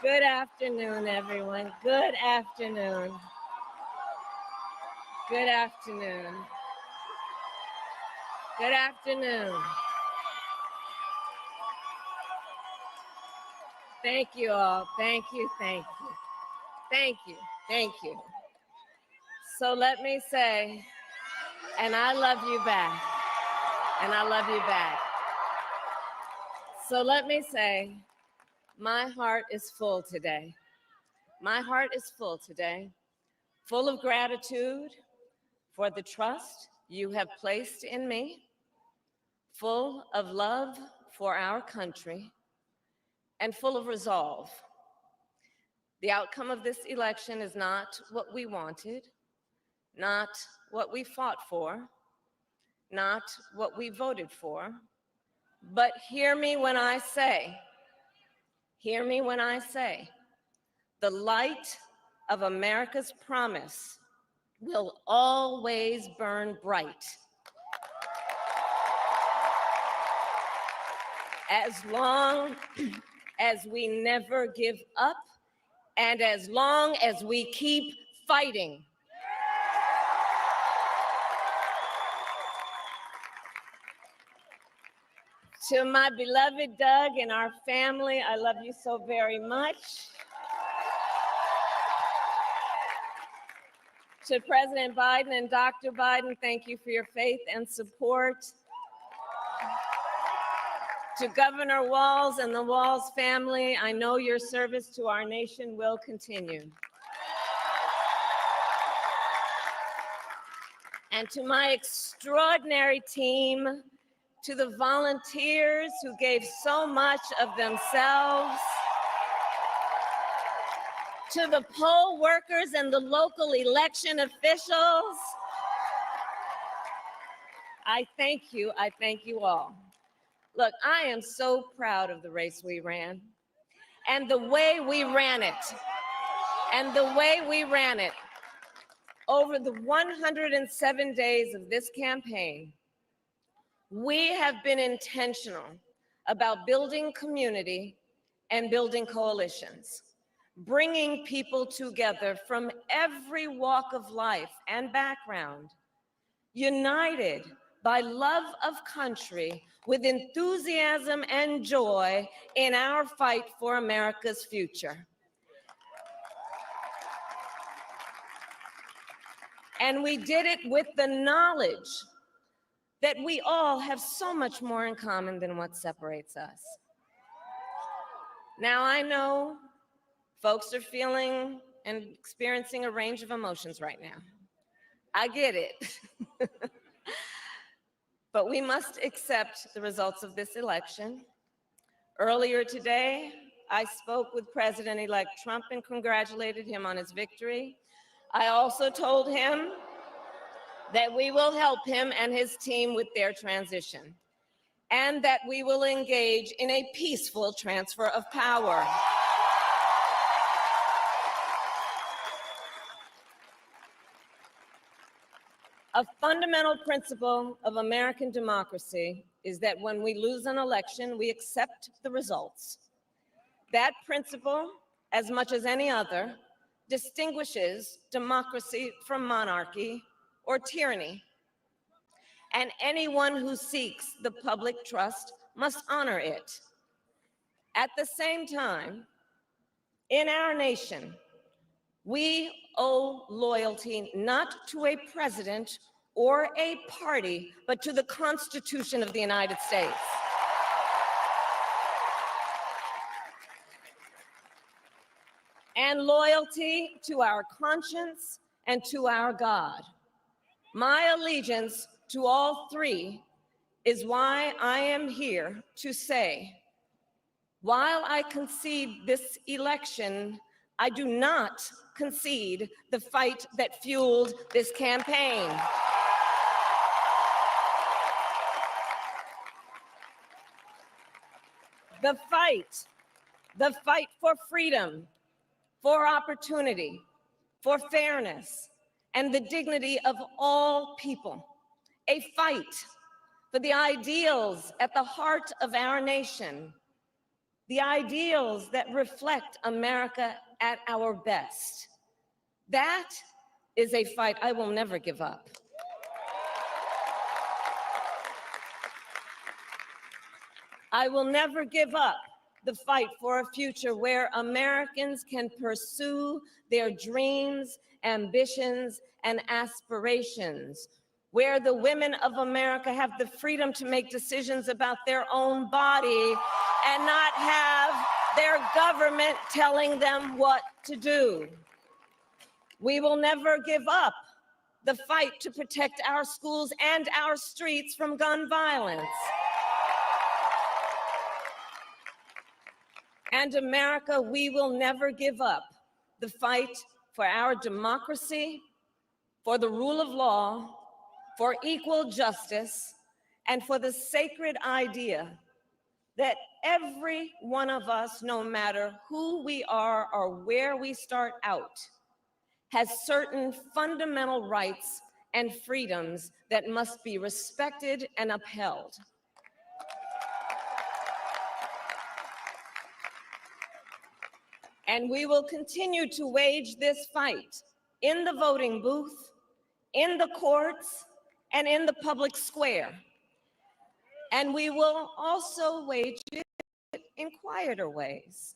Good afternoon, everyone. Good afternoon. Good afternoon. Good afternoon. Thank you all. Thank you. Thank you. Thank you. Thank you. So let me say, and I love you back. And I love you back. So let me say, my heart is full today. My heart is full today, full of gratitude for the trust you have placed in me, full of love for our country, and full of resolve. The outcome of this election is not what we wanted, not what we fought for, not what we voted for, but hear me when I say, the light of America's promise will always burn bright. As long as we never give up and as long as we keep fighting. To my beloved Doug and our family, I love you so very much. To President Biden and Dr. Biden, thank you for your faith and support. To Governor Walz and the Walz family, I know your service to our nation will continue. And to my extraordinary team, to the volunteers who gave so much of themselves, to the poll workers and the local election officials, I thank you all. Look, I am so proud of the race we ran and the way we ran it. Over the 107 days of this campaign, we have been intentional about building community and building coalitions, bringing people together from every walk of life and background, united by love of country with enthusiasm and joy in our fight for America's future. And we did it with the knowledge that we all have so much more in common than what separates us. Now, I know folks are feeling and experiencing a range of emotions right now. I get it. But we must accept the results of this election. Earlier today, I spoke with President-elect Trump and congratulated him on his victory. I also told him that we will help him and his team with their transition, and that we will engage in a peaceful transfer of power. A fundamental principle of American democracy is that when we lose an election, we accept the results. That principle, as much as any other, distinguishes democracy from monarchy or tyranny. And anyone who seeks the public trust must honor it. At the same time, in our nation, we owe loyalty not to a president or a party, but to the Constitution of the United States. And loyalty to our conscience and to our God. My allegiance to all three is why I am here to say, while I concede this election, I do not concede the fight that fueled this campaign. The fight for freedom, for opportunity, for fairness, and the dignity of all people. A fight for the ideals at the heart of our nation. the ideals that reflect America at our best. That is a fight I will never give up. I will never give up the fight for a future where Americans can pursue their dreams, ambitions, and aspirations, where the women of America have the freedom to make decisions about their own body and not have their government telling them what to do. We will never give up the fight to protect our schools and our streets from gun violence. And America, we will never give up the fight for our democracy, for the rule of law, for equal justice, and for the sacred idea that every one of us, no matter who we are or where we start out, has certain fundamental rights and freedoms that must be respected and upheld. And we will continue to wage this fight in the voting booth, in the courts, and in the public square. And we will also wage it in quieter ways,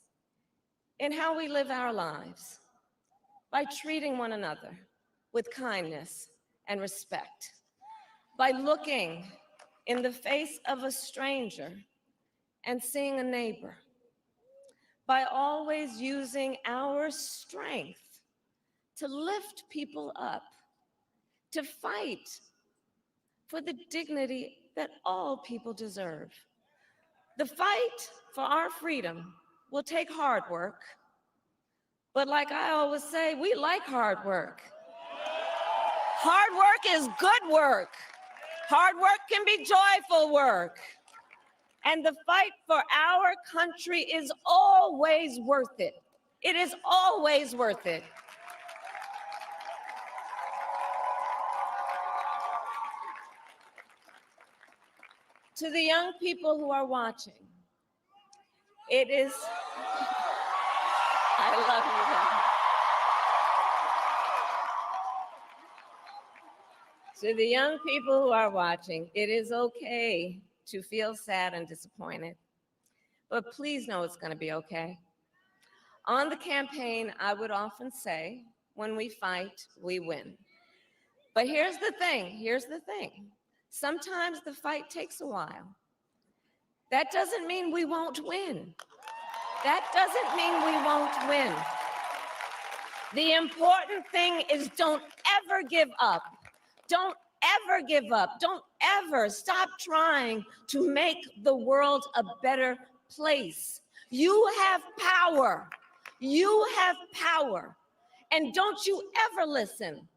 in how we live our lives, by treating one another with kindness and respect, by looking in the face of a stranger and seeing a neighbor, by always using our strength to lift people up, to fight for the dignity that all people deserve. The fight for our freedom will take hard work, but like I always say, we like hard work. Hard work is good work. Hard work can be joyful work. And the fight for our country is always worth it. It is always worth it. To the young people who are watching, it is, I love you guys. To the young people who are watching, it is okay to feel sad and disappointed, but please know it's going to be okay. On the campaign, I would often say, when we fight, we win. But here's the thing. Sometimes the fight takes a while. That doesn't mean we won't win. That doesn't mean we won't win. The important thing is don't ever give up. Don't ever give up. Don't ever stop trying to make the world a better place. You have power. You have power. And don't you ever listen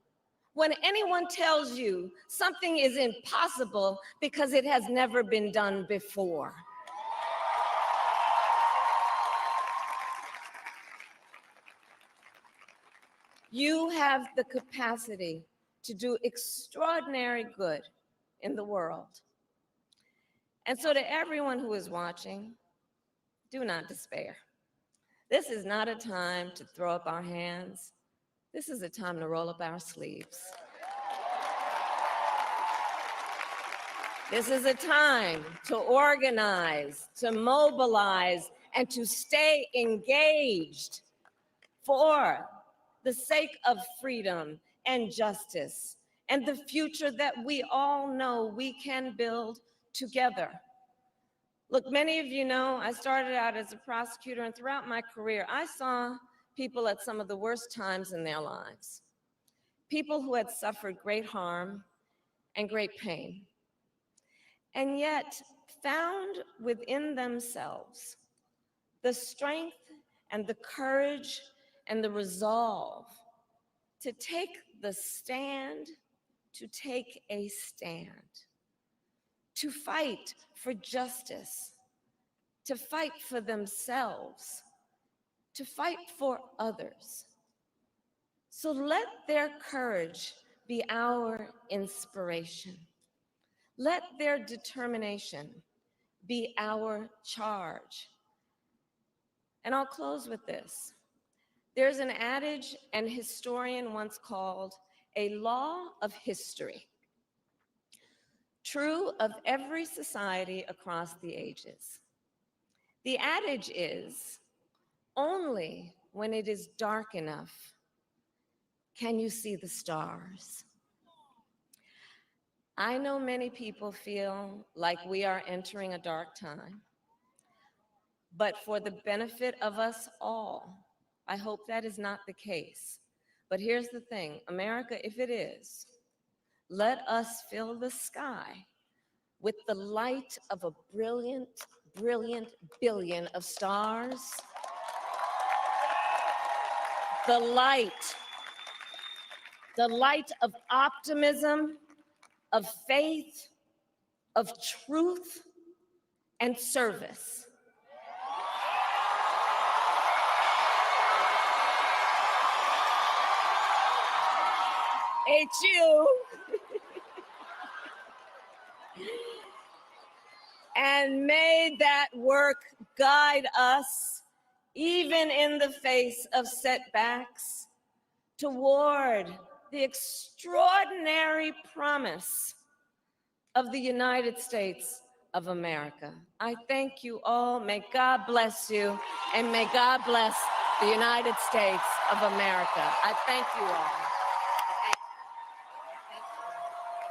when anyone tells you something is impossible because it has never been done before. You have the capacity to do extraordinary good in the world. And so to everyone who is watching, do not despair. This is not a time to throw up our hands. This is a time to roll up our sleeves. This is a time to organize, to mobilize, and to stay engaged for the sake of freedom and justice and the future that we all know we can build together. Look, many of you know I started out as a prosecutor, and throughout my career, I saw people at some of the worst times in their lives. People who had suffered great harm and great pain, and yet found within themselves the strength and the courage and the resolve to take the stand, to take a stand, to fight for justice, to fight for themselves, to fight for others. So let their courage be our inspiration. Let their determination be our charge. And I'll close with this. There's an adage an historian once called a law of history, true of every society across the ages. The adage is, only when it is dark enough can you see the stars. I know many people feel like we are entering a dark time, but for the benefit of us all, I hope that is not the case. But here's the thing, America, if it is, let us fill the sky with the light of a brilliant, brilliant billion of stars. The light of optimism, of faith, of truth, and service. HU. And may that work guide us, even in the face of setbacks, toward the extraordinary promise of the United States of America. I thank you all. May God bless you, and may God bless the United States of America. I thank you all.